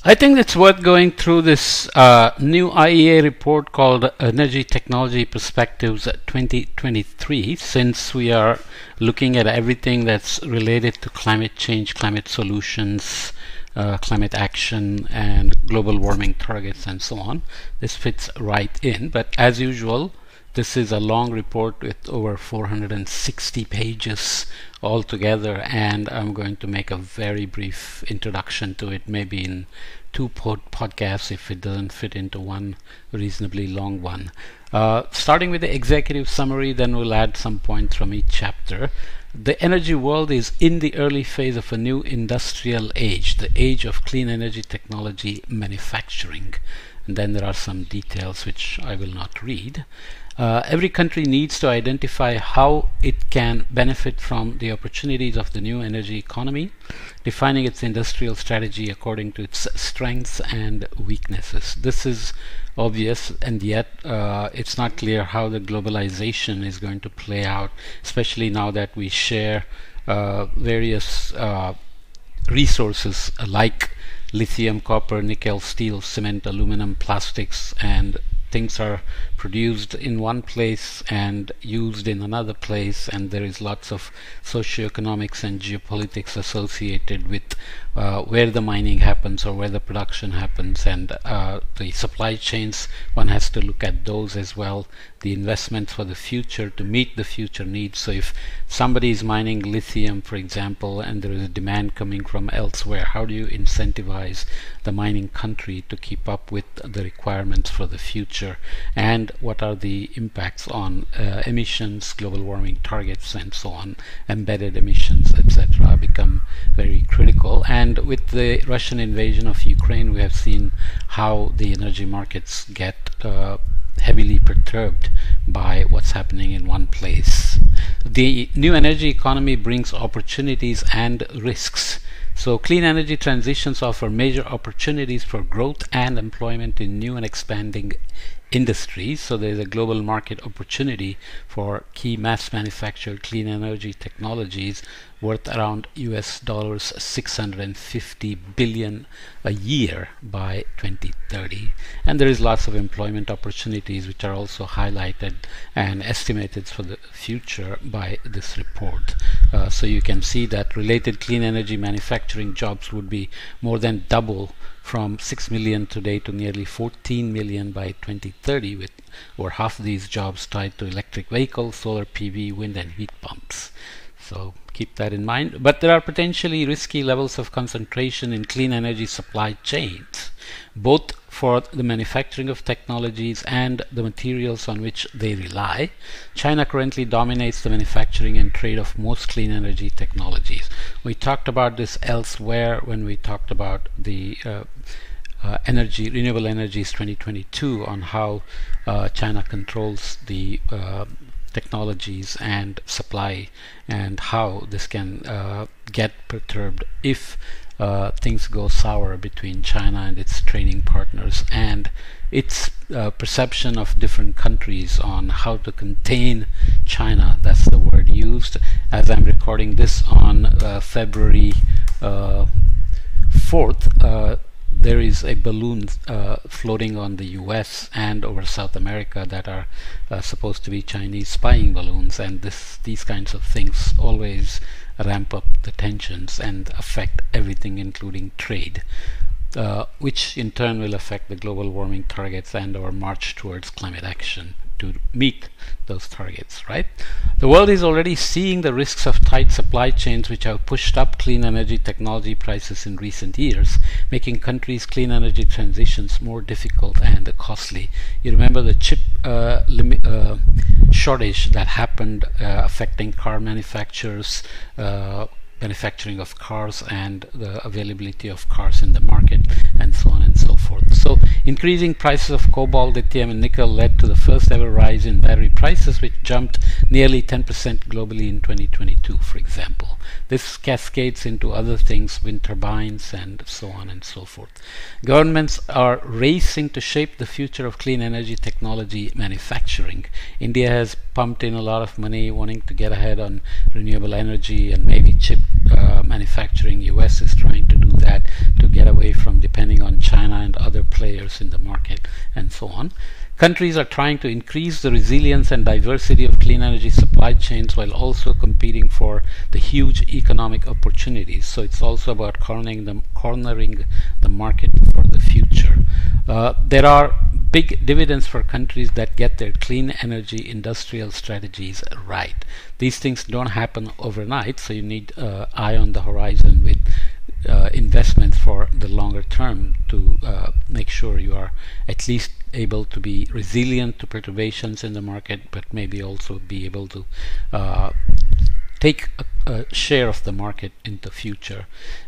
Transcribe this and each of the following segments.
I think it's worth going through this new IEA report called Energy Technology Perspectives 2023, since we are looking at everything that's related to climate change, climate solutions, climate action, and global warming targets, and so on. This fits right in, but as usual, this is a long report with over 460 pages altogether, and I'm going to make a very brief introduction to it, maybe in two podcasts if it doesn't fit into one reasonably long one. Starting with the executive summary, then we'll add some points from each chapter. The energy world is in the early phase of a new industrial age, the age of clean energy technology manufacturing. And then there are some details which I will not read. Every country needs to identify how it can benefit from the opportunities of the new energy economy, defining its industrial strategy according to its strengths and weaknesses. This is obvious, and yet it's not clear how the globalization is going to play out, especially now that we share various resources like lithium, copper, nickel, steel, cement, aluminum, plastics, and things are produced in one place and used in another place, and there is lots of socioeconomics and geopolitics associated with where the mining happens or where the production happens, and the supply chains. One has to look at those as well, the investments for the future to meet the future needs. So if somebody is mining lithium, for example, and there is a demand coming from elsewhere, how do you incentivize the mining country to keep up with the requirements for the future? And what are the impacts on emissions, global warming targets, and so on, embedded emissions, etc., become very critical. And with the Russian invasion of Ukraine, we have seen how the energy markets get heavily perturbed by what's happening in one place. The new energy economy brings opportunities and risks. So clean energy transitions offer major opportunities for growth and employment in new and expanding industries. So there's a global market opportunity for key mass manufactured clean energy technologies worth around US dollars 650 billion a year by 2030. And there is lots of employment opportunities which are also highlighted and estimated for the future by this report. So you can see that related clean energy manufacturing jobs would be more than double from 6 million today to nearly 14 million by 2030, with over half of these jobs tied to electric vehicles, solar PV, wind and heat pumps. So keep that in mind. But there are potentially risky levels of concentration in clean energy supply chains, both for the manufacturing of technologies and the materials on which they rely. China currently dominates the manufacturing and trade of most clean energy technologies. We talked about this elsewhere when we talked about the renewable energies 2022, on how China controls the technologies and supply, and how this can get perturbed if things go sour between China and its trading partners, and its perception of different countries on how to contain China. That's the word used. As I'm recording this on February 4th, there is a balloon floating on the US and over South America that are supposed to be Chinese spying balloons, and these kinds of things always ramp up the tensions and affect everything, including trade, which in turn will affect the global warming targets and our march towards climate action to meet those targets, right? The world is already seeing the risks of tight supply chains, which have pushed up clean energy technology prices in recent years, making countries' clean energy transitions more difficult and costly. You remember the chip shortage that happened, affecting car manufacturers, manufacturing of cars, and the availability of cars in the market, and so on and so forth. So increasing prices of cobalt, lithium and nickel led to the first ever rise in battery prices, which jumped nearly 10% globally in 2022, for example. This cascades into other things, wind turbines and so on and so forth. Governments are racing to shape the future of clean energy technology manufacturing. India has pumped in a lot of money wanting to get ahead on renewable energy and maybe chip manufacturing. US is trying to do that to get away from depending on players in the market, and so on. Countries are trying to increase the resilience and diversity of clean energy supply chains while also competing for the huge economic opportunities. So it's also about cornering the market for the future. There are big dividends for countries that get their clean energy industrial strategies right. These things don't happen overnight, so you need eye on the horizon with investments for the longer term to make sure you are at least able to be resilient to perturbations in the market, but maybe also be able to take a share of the market in the future.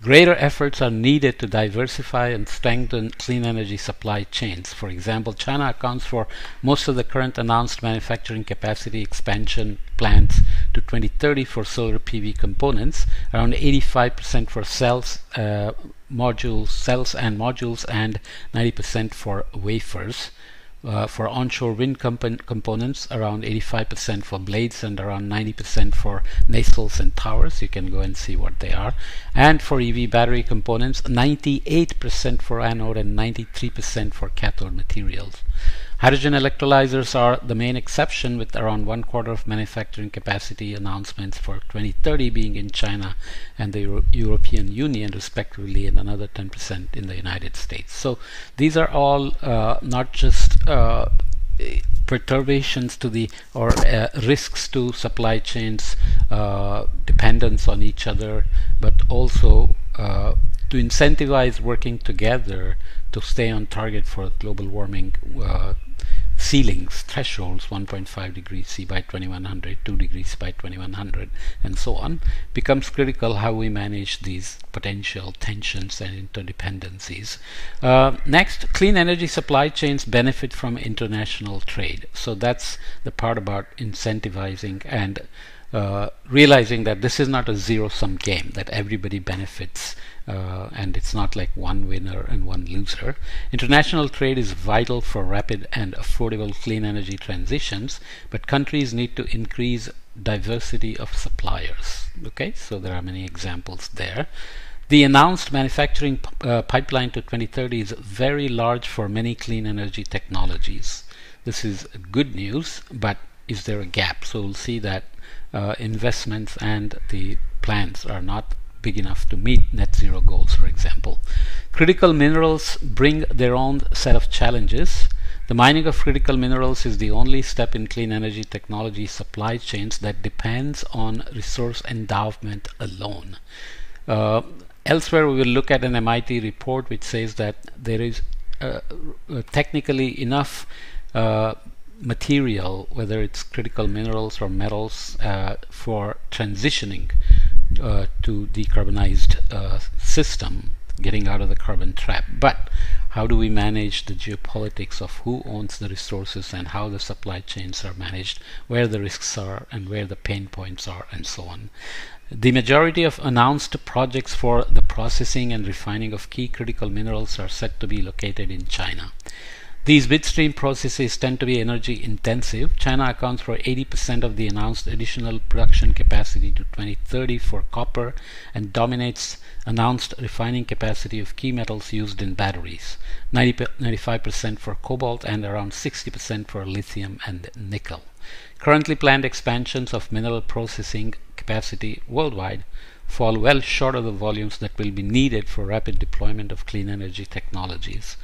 Greater efforts are needed to diversify and strengthen clean energy supply chains. For example, China accounts for most of the current announced manufacturing capacity expansion plans to 2030 for solar PV components, around 85% for cells and modules, and 90% for wafers. For onshore wind components, around 85% for blades and around 90% for nacelles and towers. You can go and see what they are. And for EV battery components, 98% for anode and 93% for cathode materials. Hydrogen electrolyzers are the main exception, with around 1/4 of manufacturing capacity announcements for 2030 being in China and the European Union respectively, and another 10% in the United States. So these are all not just perturbations to the or risks to supply chains, dependence on each other, but also to incentivize working together to stay on target for global warming ceilings, thresholds, 1.5 degrees C by 2100, 2 degrees by 2100, and so on, becomes critical how we manage these potential tensions and interdependencies. Next, clean energy supply chains benefit from international trade. So that's the part about incentivizing and realizing that this is not a zero-sum game, that everybody benefits and it's not like one winner and one loser. International trade is vital for rapid and affordable clean energy transitions, but countries need to increase diversity of suppliers. Okay, so there are many examples there. The announced manufacturing pipeline to 2030 is very large for many clean energy technologies. This is good news, but is there a gap? So we'll see that investments and the plans are not big enough to meet net zero goals, for example. Critical minerals bring their own set of challenges. The mining of critical minerals is the only step in clean energy technology supply chains that depends on resource endowment alone. Elsewhere, we will look at an MIT report which says that there is technically enough material, whether it's critical minerals or metals, for transitioning to decarbonized system, getting out of the carbon trap. But how do we manage the geopolitics of who owns the resources and how the supply chains are managed, where the risks are and where the pain points are, and so on. The majority of announced projects for the processing and refining of key critical minerals are set to be located in China. These midstream processes tend to be energy intensive. China accounts for 80% of the announced additional production capacity to 2030 for copper and dominates announced refining capacity of key metals used in batteries, 95% for cobalt and around 60% for lithium and nickel. Currently planned expansions of mineral processing capacity worldwide fall well short of the volumes that will be needed for rapid deployment of clean energy technologies.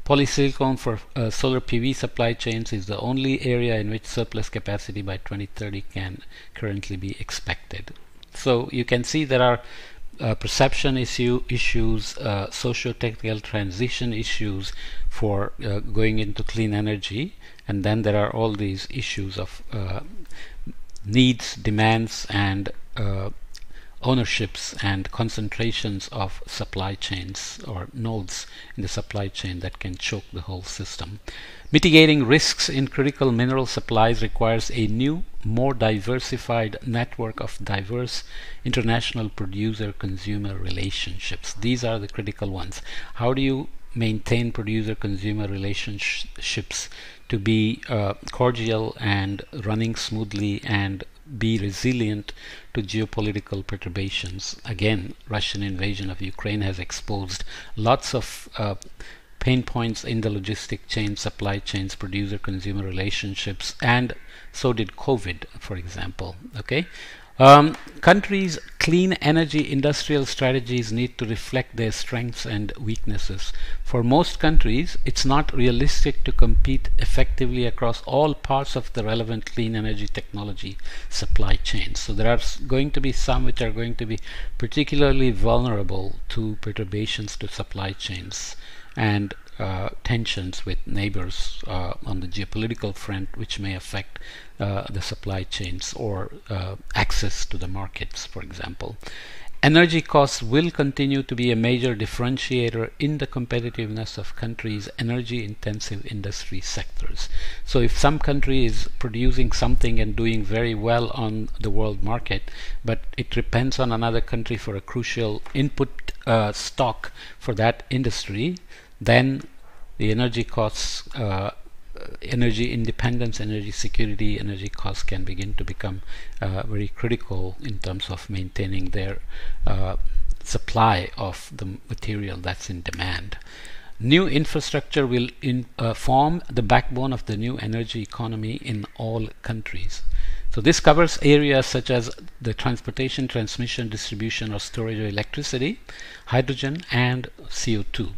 Polysilicon for solar PV supply chains is the only area in which surplus capacity by 2030 can currently be expected. So you can see there are perception issues, socio-technical transition issues for going into clean energy, and then there are all these issues of needs, demands, and ownerships and concentrations of supply chains or nodes in the supply chain that can choke the whole system. Mitigating risks in critical mineral supplies requires a new, more diversified network of diverse international producer-consumer relationships. These are the critical ones. How do you maintain producer-consumer relationships to be cordial and running smoothly and be resilient to geopolitical perturbations? Again, Russian invasion of Ukraine has exposed lots of pain points in the logistic chain, supply chains, producer-consumer relationships, and so did COVID, for example. Okay. Countries' clean energy industrial strategies need to reflect their strengths and weaknesses. For most countries, it's not realistic to compete effectively across all parts of the relevant clean energy technology supply chains. So there are going to be some which are going to be particularly vulnerable to perturbations to supply chains and tensions with neighbors on the geopolitical front, which may affect the supply chains or access to the markets, for example. Energy costs will continue to be a major differentiator in the competitiveness of countries' energy-intensive industry sectors. So if some country is producing something and doing very well on the world market, but it depends on another country for a crucial input stock for that industry, then the energy costs, energy independence, energy security, energy costs can begin to become very critical in terms of maintaining their supply of the material that's in demand. New infrastructure will form the backbone of the new energy economy in all countries. So this covers areas such as the transportation, transmission, distribution or storage of electricity, hydrogen and CO2.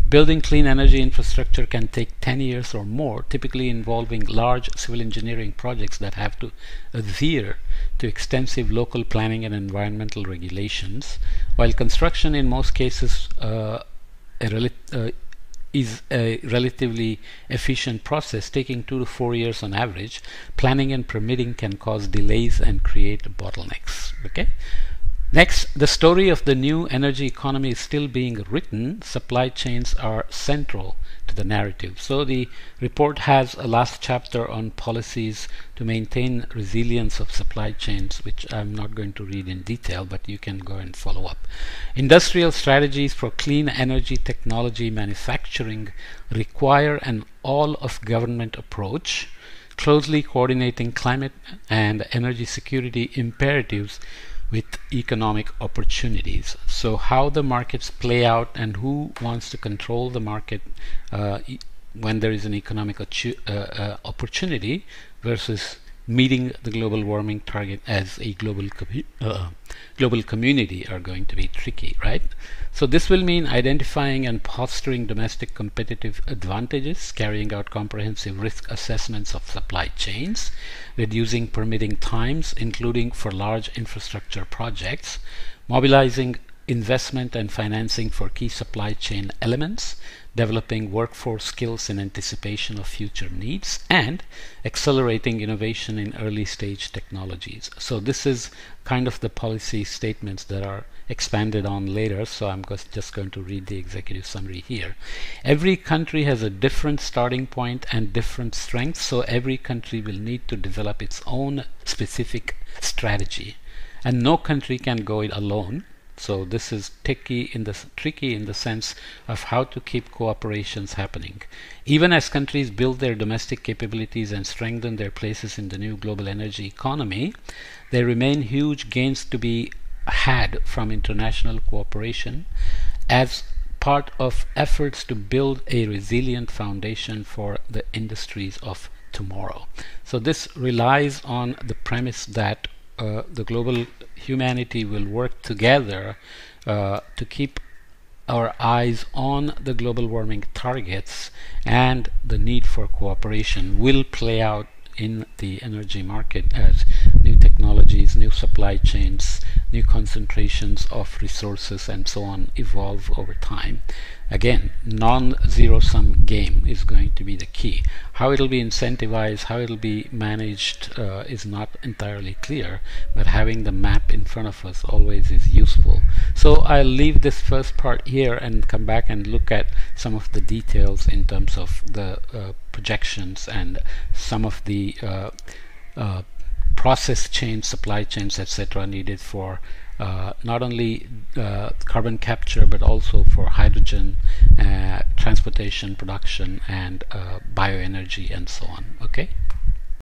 Building clean energy infrastructure can take 10 years or more, typically involving large civil engineering projects that have to adhere to extensive local planning and environmental regulations, while construction in most cases is a relatively efficient process, taking 2 to 4 years on average. Planning and permitting can cause delays and create bottlenecks. Okay. Next, the story of the new energy economy is still being written. Supply chains are central to the narrative. So the report has a last chapter on policies to maintain resilience of supply chains, which I'm not going to read in detail, but you can go and follow up. Industrial strategies for clean energy technology manufacturing require an all-of-government approach, closely coordinating climate and energy security imperatives with economic opportunities. So how the markets play out and who wants to control the market when there is an economic opportunity versus meeting the global warming target as a global community are going to be tricky, right? So this will mean identifying and fostering domestic competitive advantages, carrying out comprehensive risk assessments of supply chains, reducing permitting times, including for large infrastructure projects, mobilizing investment and financing for key supply chain elements, developing workforce skills in anticipation of future needs, and accelerating innovation in early stage technologies. So this is kind of the policy statements that are expanded on later, so I'm just going to read the executive summary here. Every country has a different starting point and different strengths, so every country will need to develop its own specific strategy, and no country can go it alone. So this is tricky in the sense of how to keep cooperations happening. Even as countries build their domestic capabilities and strengthen their places in the new global energy economy, there remain huge gains to be had from international cooperation as part of efforts to build a resilient foundation for the industries of tomorrow. So this relies on the premise that the global humanity will work together to keep our eyes on the global warming targets, and the need for cooperation will play out in the energy market as new technologies, new supply chains, new concentrations of resources and so on evolve over time. Again, non-zero-sum game is going to be the key. How it'll be incentivized, how it'll be managed is not entirely clear, but having the map in front of us always is useful. So I'll leave this first part here and come back and look at some of the details in terms of the projections and some of the process chains, supply chains, etc. needed for not only carbon capture but also for hydrogen, transportation, production, and bioenergy and so on. Okay.